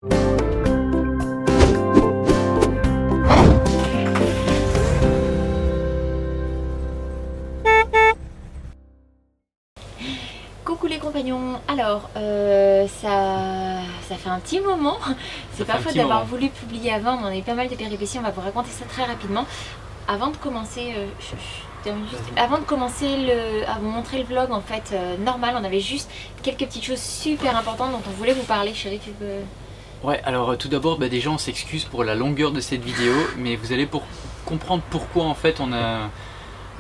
Coucou les compagnons, alors ça fait un petit moment, c'est pas faute d'avoir voulu publier avant, mais on a eu pas mal de péripéties, on va vous raconter ça très rapidement. Avant de commencer, à vous montrer le vlog en fait normal, on avait juste quelques petites choses super importantes dont on voulait vous parler. Chérie, tu peux... Ouais, alors tout d'abord déjà on s'excuse pour la longueur de cette vidéo, mais vous allez comprendre pourquoi en fait on a...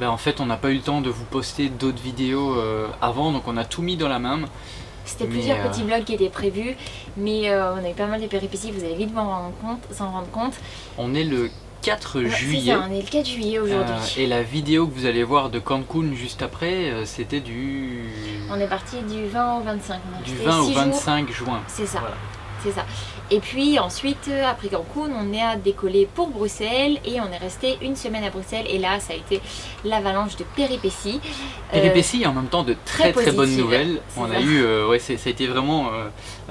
on n'a pas eu le temps de vous poster d'autres vidéos avant, donc on a tout mis dans la même. C'était plusieurs petits vlogs qui étaient prévus, mais on a eu pas mal de péripéties, vous allez vite s'en rendre compte. On est le 4 juillet. C'est ça, on est le 4 juillet aujourd'hui. Et la vidéo que vous allez voir de Cancun juste après, c'était du... On est parti du 20 au 25. Du 20 au 25 juin. C'est ça. Voilà. C'est ça. Et puis ensuite, après Cancun, on est à décoller pour Bruxelles et on est resté une semaine à Bruxelles et là, ça a été l'avalanche de péripéties. Péripéties et en même temps de très bonnes nouvelles. On a eu, ça a été vraiment,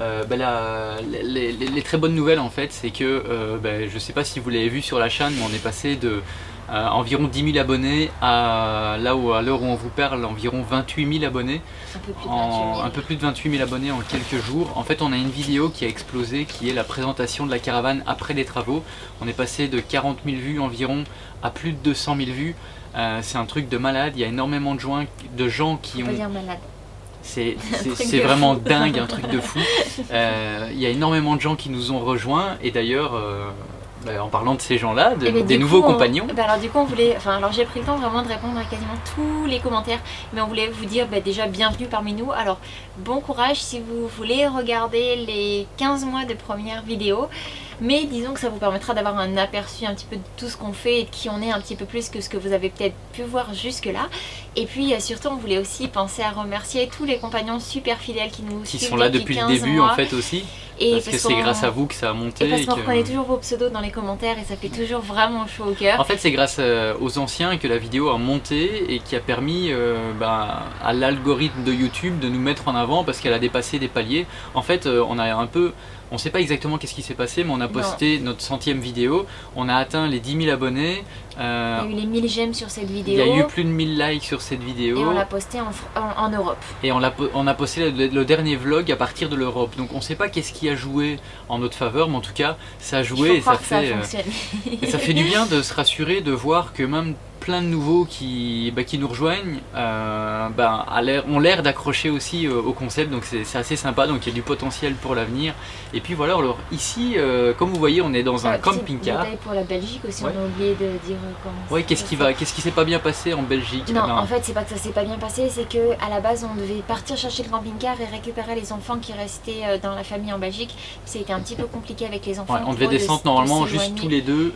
les très bonnes nouvelles en fait, c'est que, je sais pas si vous l'avez vu sur la chaîne, mais on est passé de environ 10 000 abonnés à à l'heure où on vous parle, environ 28 000 abonnés. Un peu plus de 28 000 abonnés en quelques jours. En fait, on a une vidéo qui a explosé, qui est la présentation de la caravane après les travaux. On est passé de 40 000 vues environ à plus de 200 000 vues. C'est un truc de malade. Il y a énormément de gens qui ont... On peut dire malade. C'est vraiment dingue, un truc de fou. Il y a énormément de gens qui nous ont rejoints et d'ailleurs... en parlant de ces gens-là, des nouveaux compagnons. Alors du coup, j'ai pris le temps vraiment de répondre à quasiment tous les commentaires, mais on voulait vous dire déjà bienvenue parmi nous. Alors bon courage si vous voulez regarder les 15 mois de première vidéo, mais disons que ça vous permettra d'avoir un aperçu un petit peu de tout ce qu'on fait et de qui on est un petit peu plus que ce que vous avez peut-être pu voir jusque là. Et puis surtout on voulait aussi penser à remercier tous les compagnons super fidèles qui nous suivent sont là depuis le début mois. En fait aussi. Et parce que c'est grâce à vous que ça a monté. Et parce qu'on reconnaît toujours vos pseudos dans les commentaires et ça fait toujours vraiment chaud au cœur. En fait c'est grâce aux anciens que la vidéo a monté et qui a permis à l'algorithme de YouTube de nous mettre en avant parce qu'elle a dépassé des paliers. En fait on ne sait pas exactement qu'est-ce qui s'est passé, mais on a posté notre 100e vidéo, on a atteint les 10 000 abonnés. Il y a eu les 1000 j'aime sur cette vidéo. Il y a eu plus de 1000 likes sur cette vidéo. Et on l'a posté en Europe. Et on a posté le dernier vlog à partir de l'Europe. Donc on ne sait pas qu'est-ce qui a joué en notre faveur, mais en tout cas ça a joué et ça fait du bien de se rassurer, de voir que même plein de nouveaux qui nous rejoignent ont l'air d'accrocher aussi au concept, donc c'est assez sympa, donc il y a du potentiel pour l'avenir. Et puis voilà, alors ici comme vous voyez on est dans un camping-car. Pour la Belgique aussi, on a oublié de dire comment. Oui, qu'est-ce qui s'est pas bien passé en Belgique? Non, en fait c'est pas que ça s'est pas bien passé, c'est que à la base on devait partir chercher le camping-car et récupérer les enfants qui restaient dans la famille en Belgique. Ça a été un petit peu compliqué avec les enfants. On devait descendre normalement juste tous les deux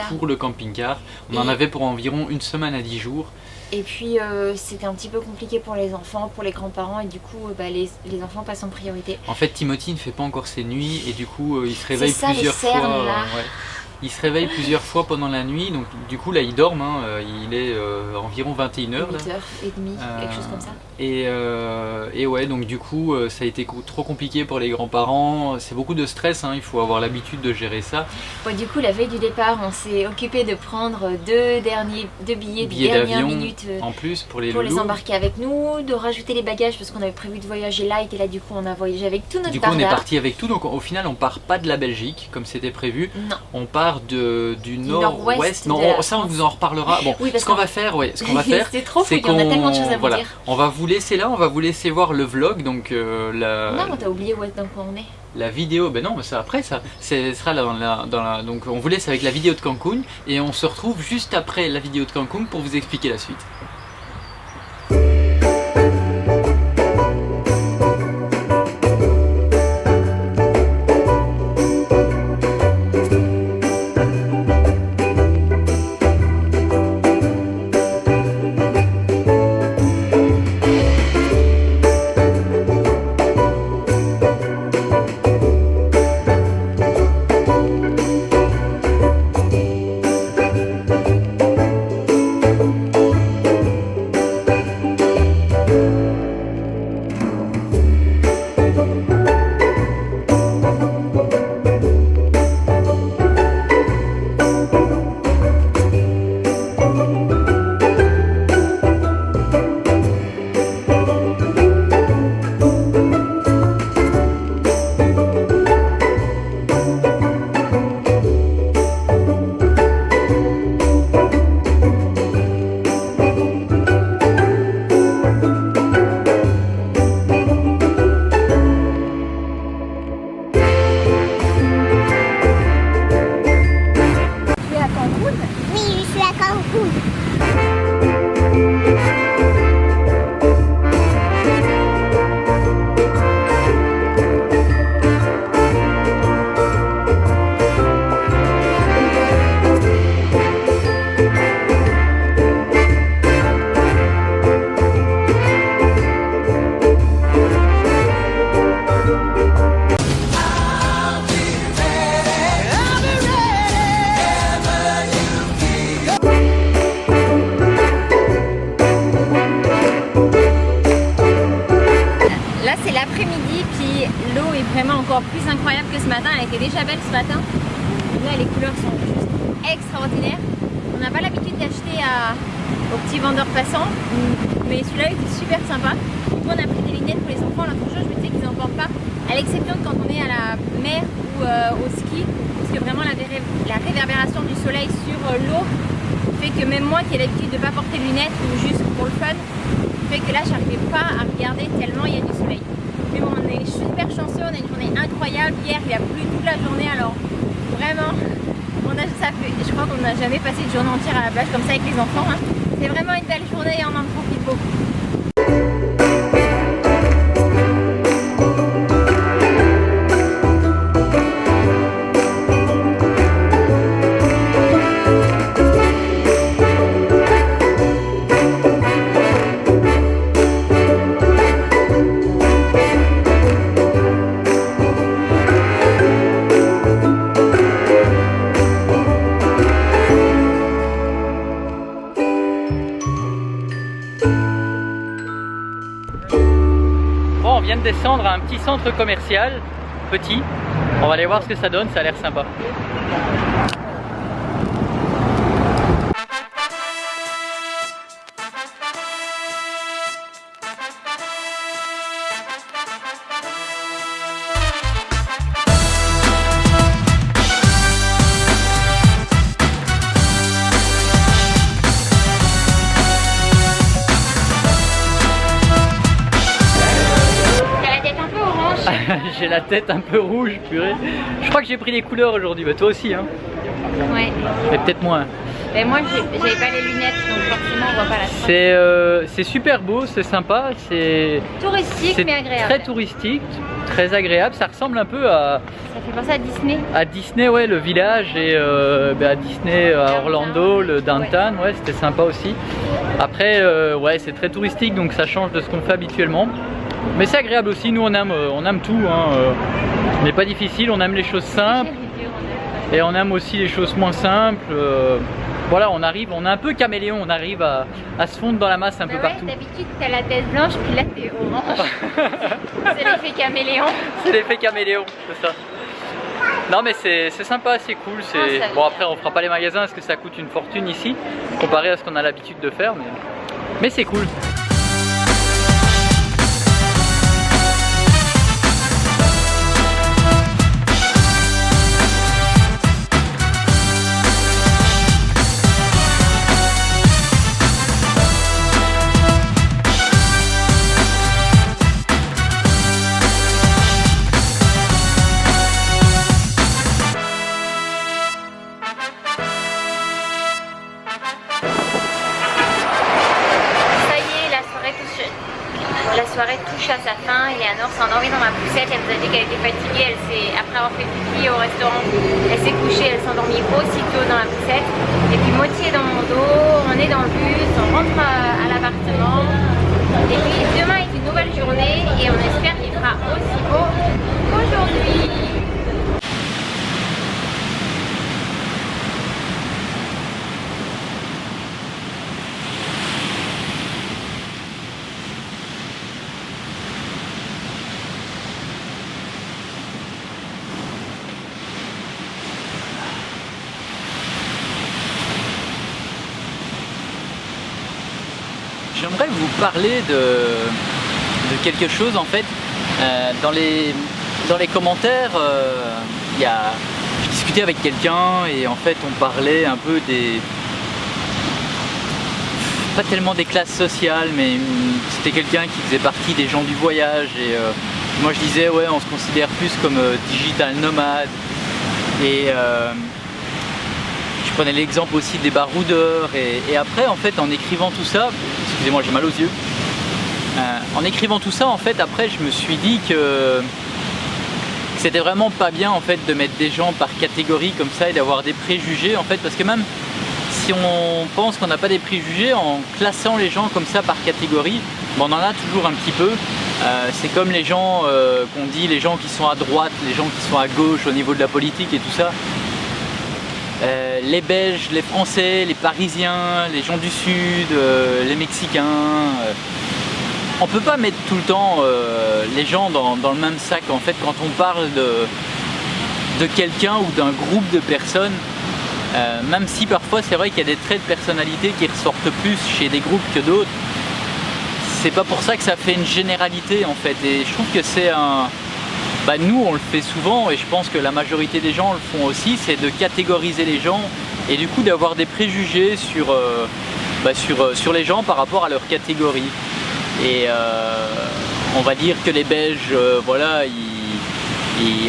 pour le camping-car. On en avait pour environ une semaine à 10 jours. Et puis c'était un petit peu compliqué pour les enfants, pour les grands-parents et du coup les enfants passent en priorité. En fait Timothy ne fait pas encore ses nuits et du coup il se réveille plusieurs fois. Il se réveille plusieurs fois pendant la nuit, donc du coup là il dort, il est environ 21h. 8h30, quelque chose comme ça. Et ouais, donc du coup ça a été trop compliqué pour les grands-parents, c'est beaucoup de stress, il faut avoir l'habitude de gérer ça. Bon, du coup la veille du départ on s'est occupé de prendre deux billets de dernière minute en plus pour les embarquer avec nous, de rajouter les bagages parce qu'on avait prévu de voyager light et là du coup on a voyagé avec tout notre bardard. Du coup on est parti avec tout, donc au final on part pas de la Belgique comme c'était prévu. Non. On part du nord-ouest. Non, ça on vous en reparlera. Bon, oui, ce qu'on va faire, c'est trop fou, on a tellement de choses à vous dire. On va vous laisser là, on va vous laisser voir le vlog, donc Non, t'as oublié dans quoi on est. La vidéo, ben non, mais ça après ça sera donc on vous laisse avec la vidéo de Cancun et on se retrouve juste après la vidéo de Cancun pour vous expliquer la suite. Encore plus incroyable que ce matin, elle était déjà belle ce matin. Là les couleurs sont juste extraordinaires. On n'a pas l'habitude d'acheter aux petits vendeurs passants, mais celui-là était super sympa. Du coup on a pris des lunettes pour les enfants. L'autre jour je me disais qu'ils n'en portent pas, à l'exception de quand on est à la mer ou au ski, parce que vraiment la réverbération du soleil sur l'eau fait que même moi qui ai l'habitude de ne pas porter de lunettes ou juste pour le fun, fait que là j'arrivais pas à regarder tellement il y a du soleil. Mais bon, on est super chanceux, on a une journée incroyable. Hier, il a plu toute la journée, alors vraiment, je crois qu'on n'a jamais passé une journée entière à la plage comme ça avec les enfants. Hein. C'est vraiment une belle journée et on en profite beaucoup. On vient de descendre à un petit centre commercial, petit. On va aller voir ce que ça donne, ça a l'air sympa. J'ai la tête un peu rouge, purée. Je crois que j'ai pris des couleurs aujourd'hui, bah toi aussi hein. Ouais. Mais peut-être moins. Et moi j'avais pas les lunettes, donc forcément on voit pas la C'est super beau, c'est sympa, c'est touristique mais agréable. Très touristique, très agréable, ça ressemble un peu à... Ça fait penser à Disney. À Disney, ouais, le village, et à Disney, à Orlando, le downtown, ouais, c'était sympa aussi. Après, ouais, c'est très touristique, donc ça change de ce qu'on fait habituellement. Mais c'est agréable aussi, nous on aime tout, hein. On n'est pas difficile, on aime les choses simples et on aime aussi les choses moins simples. Voilà, on est un peu caméléon, on arrive à se fondre dans la masse un peu partout. D'habitude t'as la tête blanche puis là t'es orange. C'est l'effet caméléon. C'est l'effet caméléon, c'est ça. Non mais c'est sympa, c'est cool. Bon après on fera pas les magasins parce que ça coûte une fortune ici comparé à ce qu'on a l'habitude de faire, mais c'est cool. La soirée touche à sa fin, Eleanor s'est endormie dans ma poussette, elle nous a dit qu'elle était fatiguée, après avoir fait pipi au restaurant, elle s'est couchée, elle s'est endormie aussitôt dans la poussette. Et puis Moti est dans mon dos, on est dans le bus, on rentre à l'appartement. Et puis demain est une nouvelle journée et on espère qu'il fera aussi beau qu'aujourd'hui. J'aimerais vous parler de quelque chose en fait. Dans les commentaires, je discutais avec quelqu'un et en fait on parlait un peu pas tellement des classes sociales, mais c'était quelqu'un qui faisait partie des gens du voyage et moi je disais ouais on se considère plus comme digital nomade et je Je prenais l'exemple aussi des baroudeurs et après en fait en écrivant tout ça, excusez-moi j'ai mal aux yeux, en écrivant tout ça en fait après je me suis dit que c'était vraiment pas bien en fait de mettre des gens par catégorie comme ça et d'avoir des préjugés en fait, parce que même si on pense qu'on n'a pas des préjugés, en classant les gens comme ça par catégorie, on en a toujours un petit peu. C'est comme les gens qu'on dit, les gens qui sont à droite, les gens qui sont à gauche au niveau de la politique et tout ça. Les Belges, les Français, les Parisiens, les gens du Sud, les Mexicains. On peut pas mettre tout le temps les gens dans le même sac. En fait, quand on parle de quelqu'un ou d'un groupe de personnes, même si parfois c'est vrai qu'il y a des traits de personnalité qui ressortent plus chez des groupes que d'autres, c'est pas pour ça que ça fait une généralité en fait. Et je trouve que c'est un... nous on le fait souvent et je pense que la majorité des gens le font aussi, c'est de catégoriser les gens et du coup d'avoir des préjugés sur les gens par rapport à leur catégorie. Et on va dire que les Belges, voilà,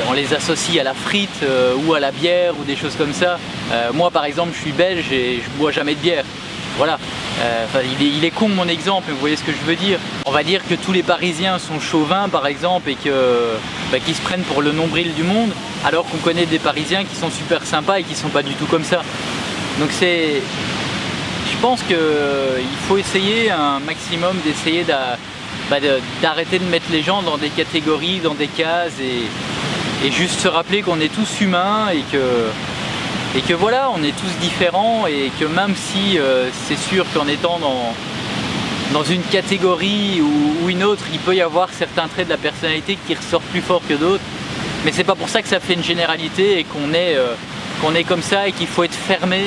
on les associe à la frite ou à la bière ou des choses comme ça. Moi par exemple je suis belge et je bois jamais de bière. Voilà, il est con mon exemple, mais vous voyez ce que je veux dire. On va dire que tous les Parisiens sont chauvins par exemple et qu'ils se prennent pour le nombril du monde, alors qu'on connaît des Parisiens qui sont super sympas et qui sont pas du tout comme ça. Donc je pense qu'il faut essayer un maximum d'essayer d'arrêter de mettre les gens dans des catégories, dans des cases et juste se rappeler qu'on est tous humains et que voilà, on est tous différents et que même si c'est sûr qu'en étant dans une catégorie ou une autre, il peut y avoir certains traits de la personnalité qui ressortent plus fort que d'autres, mais c'est pas pour ça que ça fait une généralité et qu'on est comme ça et qu'il faut être fermé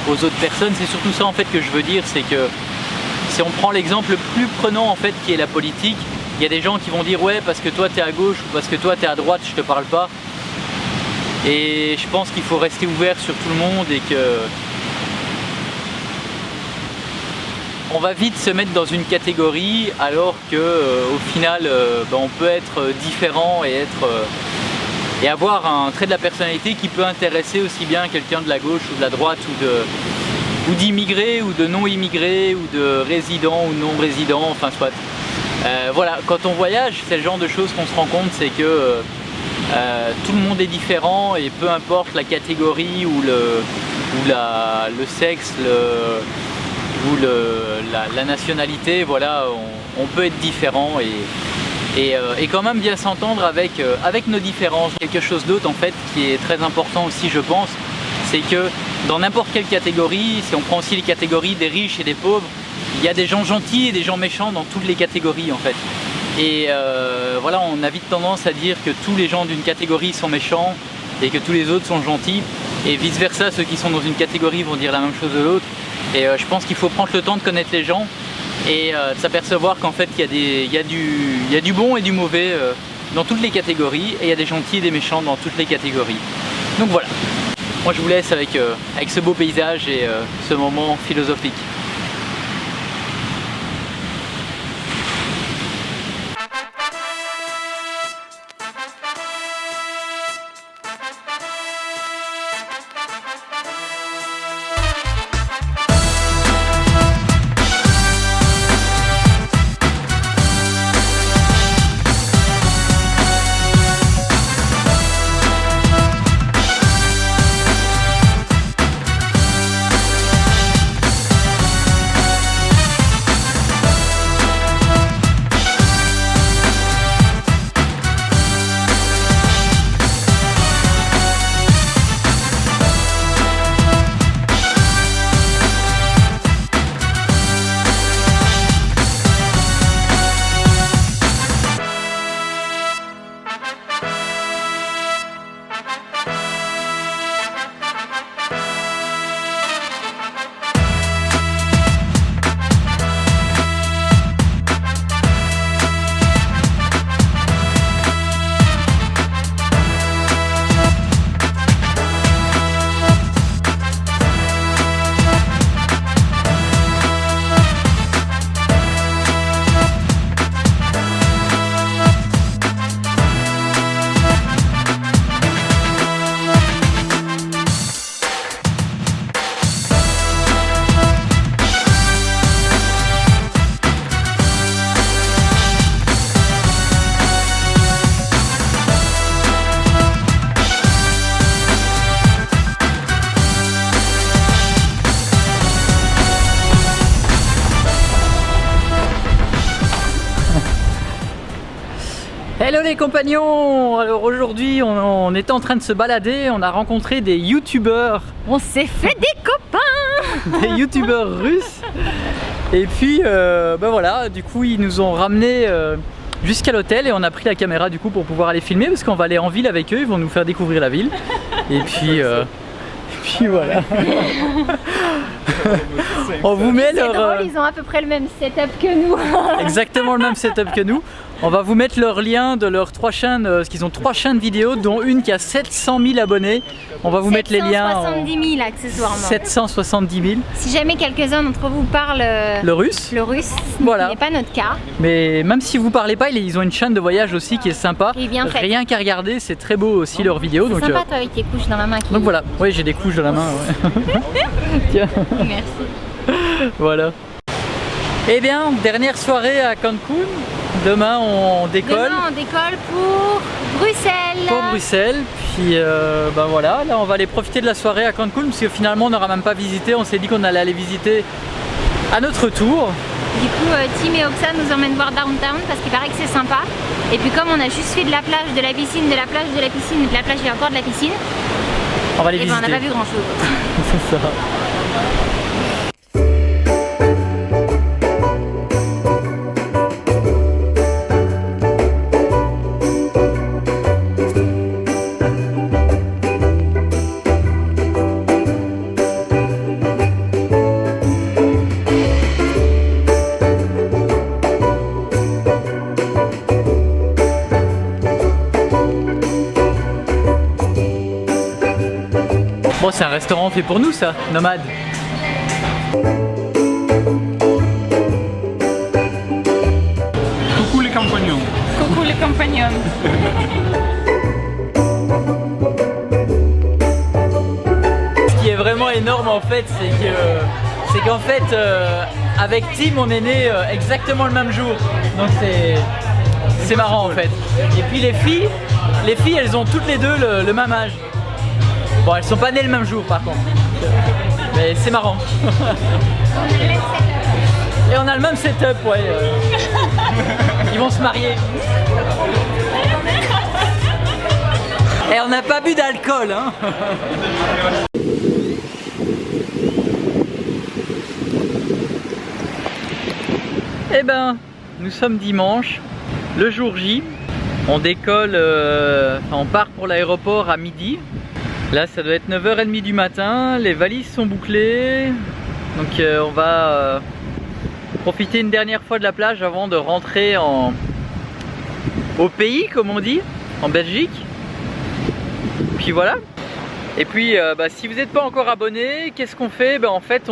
aux autres personnes. C'est surtout ça en fait que je veux dire, c'est que si on prend l'exemple le plus prenant en fait qui est la politique, il y a des gens qui vont dire ouais parce que toi t'es à gauche ou parce que toi t'es à droite je te parle pas. Et je pense qu'il faut rester ouvert sur tout le monde et que on va vite se mettre dans une catégorie alors que au final on peut être différent et avoir un trait de la personnalité qui peut intéresser aussi bien quelqu'un de la gauche ou de la droite ou d'immigrés ou de non-immigrés ou de résidents ou non-résidents, enfin soit. Voilà, quand on voyage, c'est le genre de choses qu'on se rend compte, c'est que tout le monde est différent et peu importe la catégorie ou le sexe ou la nationalité, voilà, on peut être différent et quand même bien s'entendre avec nos différences. Quelque chose d'autre en fait qui est très important aussi je pense, c'est que dans n'importe quelle catégorie, si on prend aussi les catégories des riches et des pauvres, il y a des gens gentils et des gens méchants dans toutes les catégories en fait. Et voilà, on a vite tendance à dire que tous les gens d'une catégorie sont méchants et que tous les autres sont gentils et vice versa, ceux qui sont dans une catégorie vont dire la même chose de l'autre. Et je pense qu'il faut prendre le temps de connaître les gens et de s'apercevoir qu'en fait il y a du bon et du mauvais dans toutes les catégories et il y a des gentils et des méchants dans toutes les catégories. Donc voilà, moi je vous laisse avec ce beau paysage et ce moment philosophique. Hello les compagnons. Alors aujourd'hui on était en train de se balader, on a rencontré des youtubeurs. On s'est fait des copains. Des youtubeurs russes. Et puis ben voilà, du coup ils nous ont ramenés jusqu'à l'hôtel et on a pris la caméra du coup pour pouvoir aller filmer parce qu'on va aller en ville avec eux, ils vont nous faire découvrir la ville. Et puis voilà. On vous met leur... drôle, ils ont à peu près le même setup que nous. Exactement le même setup que nous. On va vous mettre leur lien de leurs 3 chaînes, parce qu'ils ont 3 chaînes vidéo, dont une qui a 700 000 abonnés. On va vous mettre les liens. 770 000 accessoirement. 770 000. Si jamais quelques-uns d'entre vous parlent le russe, voilà. Ce n'est pas notre cas. Mais même si vous parlez pas, ils ont une chaîne de voyage aussi qui est sympa. Et bien faite. Rien qu'à regarder, c'est très beau aussi leurs vidéos. C'est sympa toi avec tes couches dans la main. Donc voilà, oui j'ai des couches dans la main. Ouais. Tiens. Merci. Voilà. Eh bien, dernière soirée à Cancun. Demain on décolle. Demain on décolle pour Bruxelles. Pour Bruxelles. Puis ben voilà, là on va aller profiter de la soirée à Cancun parce que finalement on n'aura même pas visité. On s'est dit qu'on allait aller visiter à notre tour. Du coup Tim et Oksana nous emmènent voir Downtown parce qu'il paraît que c'est sympa. Et puis comme on a juste fait de la plage, de la piscine, de la plage, de la piscine, de la plage et encore de la piscine, on va les visiter. Ben, on n'a pas vu grand chose. C'est ça. Bon, c'est un restaurant fait pour nous ça, Nomade. Coucou les compagnons. Coucou les compagnons. Ce qui est vraiment énorme en fait, c'est qu'en fait avec Tim on est né exactement le même jour. Donc c'est marrant en fait. Et puis les filles elles ont toutes les deux le même âge. Bon, elles sont pas nées le même jour par contre, mais c'est marrant. Et on a le même setup, ouais. Ils vont se marier. Et on n'a pas bu d'alcool, hein. Eh ben, nous sommes dimanche, le jour J. On décolle, on part pour l'aéroport à midi. Là ça doit être 9h30 du matin, les valises sont bouclées, donc on va profiter une dernière fois de la plage avant de rentrer au pays comme on dit, en Belgique. Puis voilà. Et puis si vous n'êtes pas encore abonné, qu'est-ce qu'on fait? En fait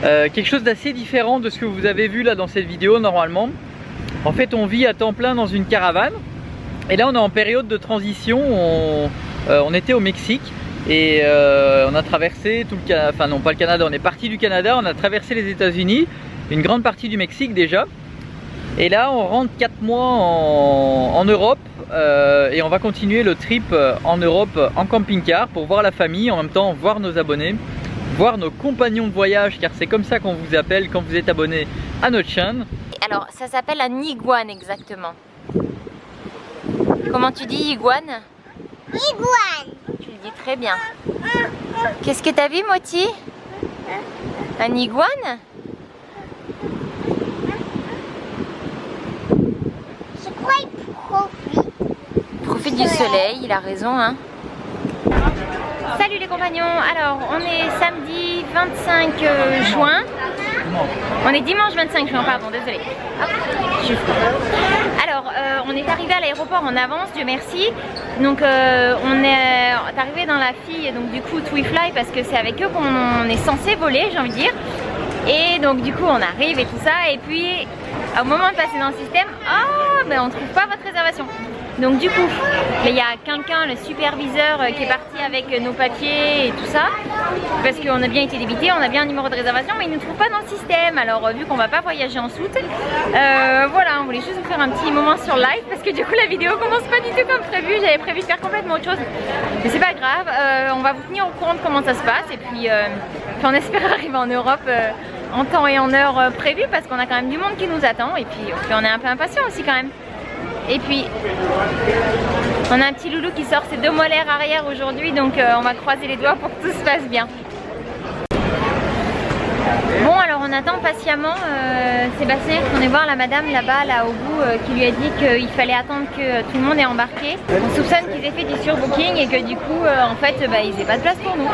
quelque chose d'assez différent de ce que vous avez vu là dans cette vidéo normalement. En fait on vit à temps plein dans une caravane et là on est en période de transition. On était au Mexique et on a traversé tout le Canada, enfin non pas le Canada, on est parti du Canada, on a traversé les États-Unis, une grande partie du Mexique déjà. Et là on rentre 4 mois en Europe et on va continuer le trip en Europe en camping-car pour voir la famille, en même temps voir nos abonnés, voir nos compagnons de voyage car c'est comme ça qu'on vous appelle quand vous êtes abonné à notre chaîne. Alors ça s'appelle un iguane exactement. Comment tu dis iguane? Iguane. Tu le dis très bien. Qu'est-ce que t'as vu, Moti? Un iguane? Je crois qu'il profite. Profite du soleil, il a raison, hein. Salut les compagnons, alors on est samedi 25 juin. On est dimanche 25 juin, pardon, désolé. Hop, je suis fou. Alors, on est arrivé à l'aéroport en avance, Dieu merci. Donc, on est arrivé dans la file, donc du coup, TwiFly, parce que c'est avec eux qu'on est censé voler, j'ai envie de dire. Et donc, du coup, on arrive et tout ça. Et puis, au moment de passer dans le système, on ne trouve pas votre réservation. Donc du coup, il y a quelqu'un, le superviseur, qui est parti avec nos papiers et tout ça, parce qu'on a bien été débité, on a bien un numéro de réservation, mais il ne nous trouve pas dans le système. Alors vu qu'on va pas voyager en soute, voilà, on voulait juste vous faire un petit moment sur live, parce que du coup la vidéo commence pas du tout comme prévu. J'avais prévu de faire complètement autre chose, mais c'est pas grave. On va vous tenir au courant de comment ça se passe, et puis on espère arriver en Europe en temps et en heure prévu, parce qu'on a quand même du monde qui nous attend, et puis on est un peu impatient aussi quand même. Et puis on a un petit loulou qui sort ses 2 molaires arrière aujourd'hui, donc on va croiser les doigts pour que tout se passe bien. Bon, alors on attend patiemment Sébastien qu'on est voir la madame là-bas, là au bout, qui lui a dit qu'il fallait attendre que tout le monde ait embarqué. On soupçonne qu'ils aient fait du surbooking et que du coup, en fait, ils n'aient pas de place pour nous.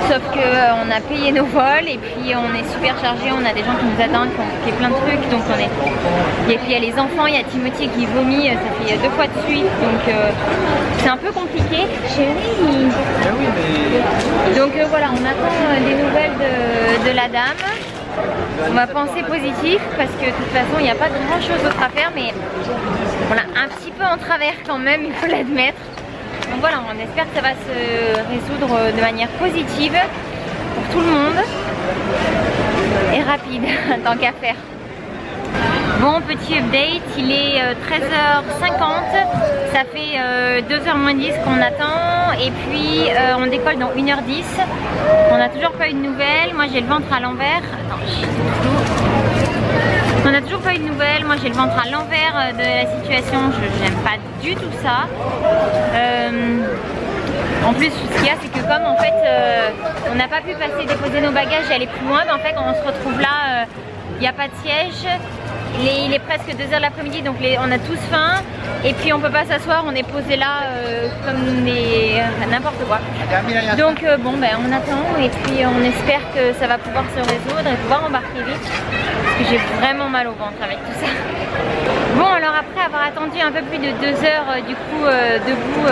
Sauf qu'on a payé nos vols et puis on est super chargé, on a des gens qui nous attendent, qui ont fait plein de trucs. Donc on est... Et puis il y a les enfants, il y a Timothée qui vomit, ça fait 2 fois de suite. Donc c'est un peu compliqué. Chérie. Donc voilà, on attend des nouvelles de la dame. On va penser positif parce que de toute façon il n'y a pas grand chose d'autre à faire, mais voilà, un petit peu en travers quand même, il faut l'admettre. Donc voilà, on espère que ça va se résoudre de manière positive pour tout le monde et rapide, tant qu'à faire. Bon, petit update, il est 13h50, ça fait 2h moins 10 qu'on attend et puis on décolle dans 1h10. On n'a toujours pas eu de nouvelles, moi j'ai le ventre à l'envers. Attends, on n'a toujours pas eu de nouvelles, moi j'ai le ventre à l'envers de la situation, j'aime pas du tout ça. En plus, ce qu'il y a, c'est que comme en fait on n'a pas pu passer déposer nos bagages et aller plus loin, mais en fait quand on se retrouve là, il n'y a pas de siège. Il est presque 2h de l'après-midi, donc on a tous faim et puis on peut pas s'asseoir, on est posé là comme n'importe quoi. Donc bon, ben on attend et puis on espère que ça va pouvoir se résoudre et pouvoir embarquer vite parce que j'ai vraiment mal au ventre avec tout ça. Bon, alors après avoir attendu un peu plus de 2 heures du coup debout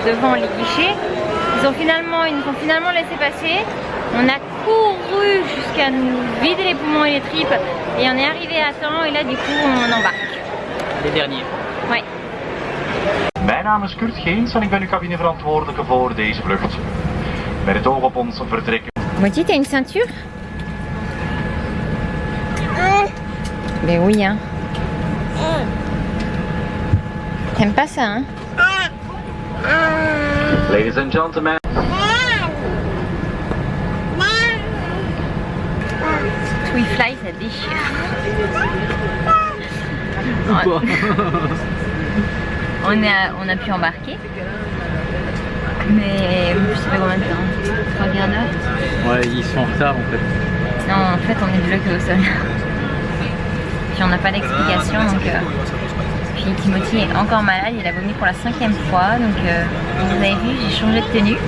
devant les guichets, ils nous ont finalement laissé passer. On a couru jusqu'à nous vider les poumons et les tripes et on est arrivé à temps et là du coup on embarque. Les derniers. Ouais. Mijn naam is Kurt Geens en ik ben uw cabineverantwoordelijke voor deze vlucht. Met het oog op ons vertrek. Moitié, t'as une ceinture? Ben oui, hein. T'aimes pas ça, hein? Ladies and gentlemen. Fly, ça déchire. On a pu embarquer, mais je sais pas combien de temps, 3 quarts d'heure. Ouais, ils sont en retard en fait. Non, en fait on est bloqué au sol. Puis on n'a pas d'explication, donc puis Timothy est encore malade, il a vomi pour la 5e fois, donc vous avez vu, j'ai changé de tenue.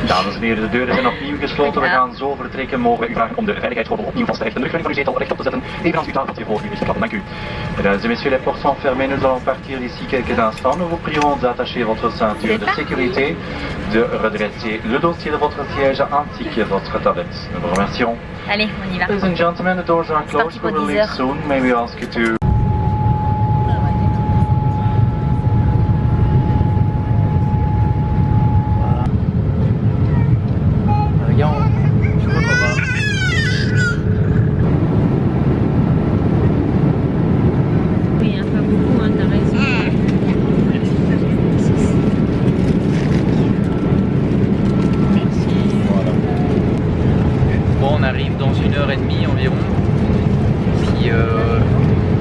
Dames en heren, de deuren zijn opnieuw gesloten. We gaan zo vertrekken. Mogen we u vragen om de veiligheidsgordel opnieuw vast te hechten. De rug van uw zetel recht op te zetten. Evenals uw tafeltje voor u is geklapt. Dank u. Mesdames et messieurs, les portes sont fermées. Nous allons partir d'ici quelques instants. Nous vous prions d'attacher votre ceinture de sécurité, de redresser le dossier de votre siège ainsi que votre tablette. Nous vous remercions. Allez, on y va. Ladies and gentlemen, the doors are closed. We will leave soon. May we ask you to...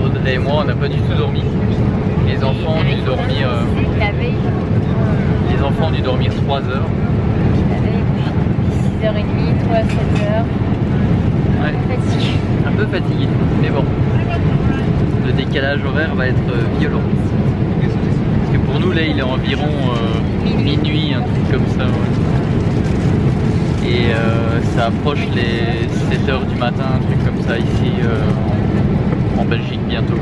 Audrey et moi, on n'a pas du tout dormi. Les enfants ont dû dormir. Les enfants ont dû dormir 3 heures. 6h30, 3 à 7h. Ouais. Fatigué. Un peu fatigué, mais bon. Le décalage horaire va être violent. Parce que pour nous, là, il est environ minuit, un truc comme ça. Ouais. Et ça approche les 7h du matin, un truc comme ça ici en Belgique bientôt.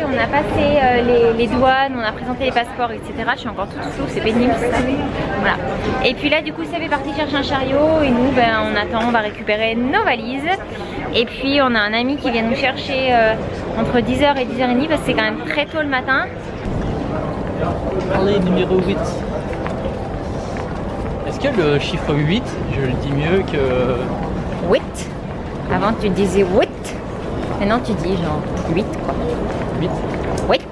on a passé les douanes, on a présenté les passeports, etc. Je suis encore toute floue, c'est pénible ça. Voilà. Et puis là du coup Seb est parti chercher un chariot et nous on attend, on va récupérer nos valises. Et puis on a un ami qui vient nous chercher entre 10h et 10h30 parce que c'est quand même très tôt le matin. Allez, numéro 8. Est-ce que le chiffre 8, je le dis mieux que... 8. Avant tu disais 8. Maintenant tu dis genre 8 quoi. 8. 8.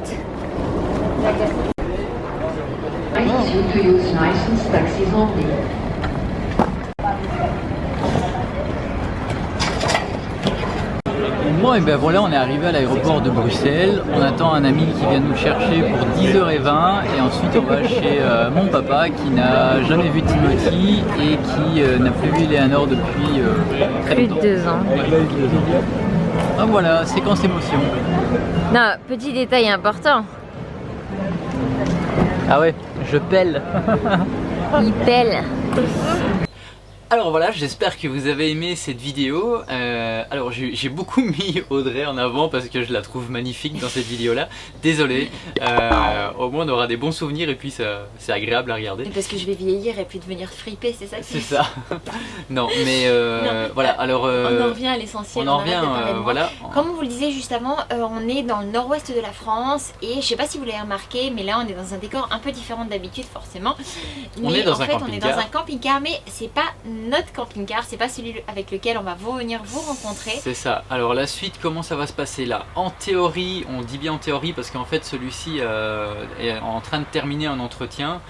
Bon et ben voilà, on est arrivé à l'aéroport de Bruxelles. On attend un ami qui vient nous chercher pour 10h20 et ensuite on va chez mon papa qui n'a jamais vu Timothy et qui n'a plus vu Eleanor depuis très Plus de longtemps. 2 ans. Ah voilà, séquence émotion. Non, petit détail important. Ah ouais, je pèle. Il pèle. Alors voilà, j'espère que vous avez aimé cette vidéo. Alors j'ai beaucoup mis Audrey en avant parce que je la trouve magnifique dans cette vidéo là. Désolé, au moins on aura des bons souvenirs et puis c'est agréable à regarder. Parce que je vais vieillir et puis devenir fripée, c'est ça que C'est ça. Non mais Non, voilà, alors... on en revient à l'essentiel. On en revient, voilà. Comme on vous le disait juste avant, on est dans le nord-ouest de la France et je sais pas si vous l'avez remarqué, mais là on est dans un décor un peu différent d'habitude forcément. On est dans un on est dans un camping-car, mais c'est pas notre camping-car, c'est pas celui avec lequel on va venir vous rencontrer. C'est ça. Alors la suite, comment ça va se passer là? En théorie, on dit bien en théorie parce qu'en fait celui-ci est en train de terminer un entretien.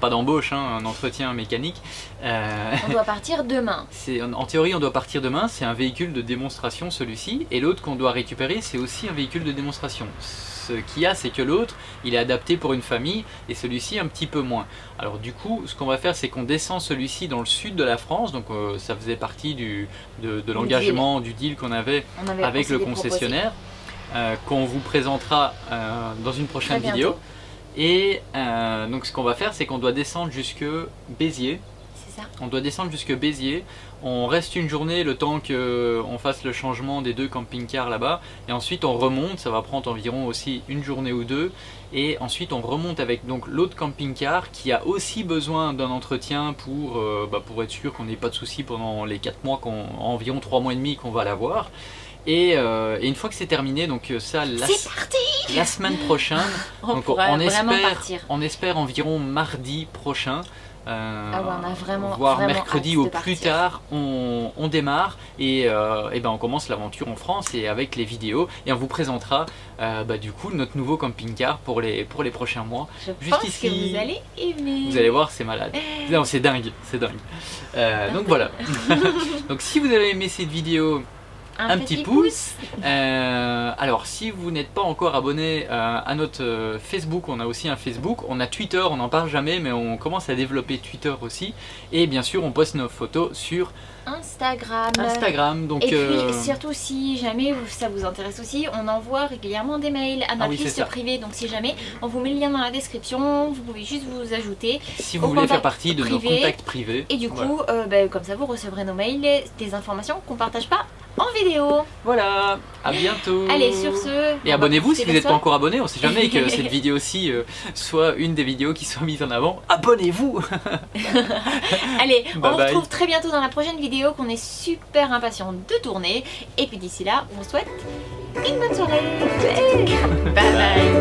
Pas d'embauche, hein, un entretien mécanique. On doit partir demain. En théorie, on doit partir demain. C'est un véhicule de démonstration, celui-ci. Et l'autre qu'on doit récupérer, c'est aussi un véhicule de démonstration. Ce qu'il y a, c'est que l'autre, il est adapté pour une famille et celui-ci un petit peu moins. Alors du coup, ce qu'on va faire, c'est qu'on descend celui-ci dans le sud de la France. Donc ça faisait partie de l'engagement, du deal qu'on avait avec le concessionnaire, qu'on vous présentera dans une prochaine vidéo. Et donc ce qu'on va faire, c'est qu'on doit descendre jusque Béziers. C'est ça. On doit descendre jusque Béziers. On reste une journée le temps qu'on fasse le changement des 2 camping-cars là-bas. Et ensuite on remonte, ça va prendre environ aussi une journée ou 2. Et ensuite on remonte avec donc l'autre camping-car qui a aussi besoin d'un entretien pour être sûr qu'on n'ait pas de soucis pendant les 4 mois, environ 3 mois et demi qu'on va l'avoir. Et une fois que c'est terminé, donc ça la semaine prochaine, on espère environ mardi prochain, on a vraiment, voire vraiment mercredi au plus tard, on démarre et on commence l'aventure en France et avec les vidéos et on vous présentera du coup notre nouveau camping-car pour les prochains mois. Je pense que vous allez aimer. Vous allez voir, c'est malade. Non, c'est dingue, c'est dingue. Donc voilà. Donc si vous avez aimé cette vidéo, un petit pouce. Alors si vous n'êtes pas encore abonné à notre Facebook, on a aussi un Facebook, on a Twitter, on n'en parle jamais mais on commence à développer Twitter aussi, et bien sûr on poste nos photos sur Instagram. Donc, et puis surtout si jamais ça vous intéresse aussi, on envoie régulièrement des mails à notre liste privée, donc si jamais, on vous met le lien dans la description, vous pouvez juste vous ajouter si vous voulez faire partie de nos contacts privés, et du coup comme ça vous recevrez nos mails, des informations qu'on partage pas en vidéo. Voilà, à bientôt. Allez, sur ce, et abonnez-vous si vous n'êtes pas encore abonné, on sait jamais que cette vidéo-ci soit une des vidéos qui soit mise en avant. Abonnez-vous. Allez, on vous retrouve très bientôt dans la prochaine vidéo qu'on est super impatient de tourner. Et puis d'ici là, on vous souhaite une bonne soirée. Bye bye.